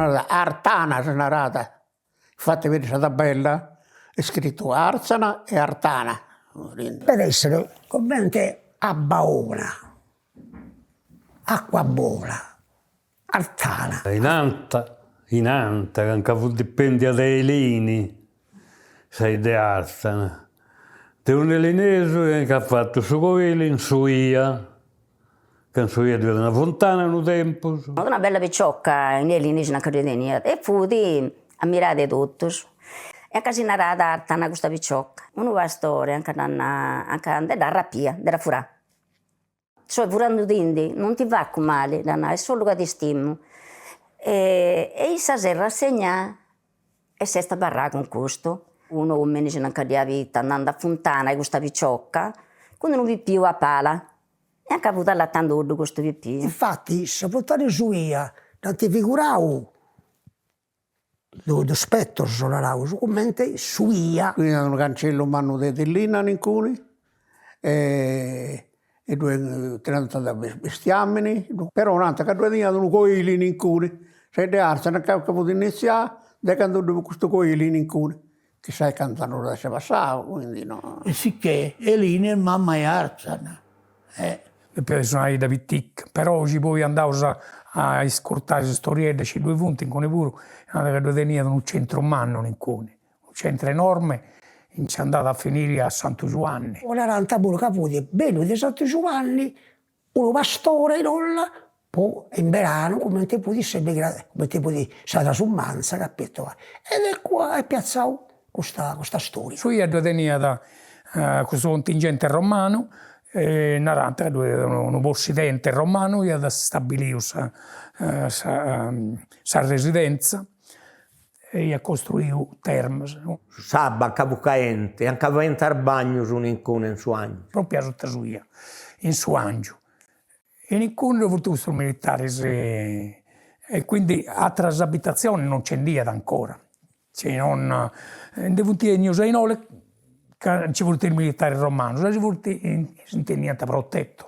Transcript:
narata Artana, si narata. Infatti vedi questa tabella, è scritto Arzana e Artana. Per essere convente a Baona, acqua buona, Artana. In Anta, che anche dipende dai lini, sei di Arzana. C'è un elinese che ha fatto su quello in Suia, che in Suia era una fontana in un tempo. Una bella picciocca in elinese non credo niente, e fu di ammirare tutti. E anche se narrata Artana questa picciocca, uno va a storia anche da rapia, della furà. Cioè, furando dindi, non ti va con male, è solo che ti stimo. E stasera rassegna e si sta barra con questo. Uno come dice non la vita, andando a fontana con questa picciocca, quando non vi più a pala. E anche avuto allattando questo vi più. Infatti, se portare su via, non ti figuravo, lo spettro suonava su commente su via. Quindi hanno un cancello un manno di Tellina in cui, e due tenendo da bestiamini, però un'altra che due hanno coili in cui. Se le arse non capo iniziare, da quando questo coili in cui. Che sai cantano da se passava, quindi no. E sicché Elina e mamma è Arzana. Le personaggi da Vittic, però oggi poi andavo a ascoltare le storielle, ci due punti con i puro, che dove tenevano un centro umano in Cone, un centro enorme, ci è andato a finire a Santo Giovanni. Ora era un taburo caputi, bello di Santo Giovanni, uno pastore in olla, poi in verano, come te puoi dire, come te puoi dire, stata su Manza, capito? Ed è qua, è piazzato questa storia. Su io dove teniva questo contingente romano, narrante dove un possidente romano che ha stabilito sa residenza e ha costruito terme. Sabba, cavucaente, anche a entrare bagno su un incone in Suagno. Proprio sotto suia, in Suangio. E in incone ho avuto questo militare e quindi altre abitazioni non c'è ancora. Cioè non devo dire che ci vuole il militare romano, ci vuole niente protetto.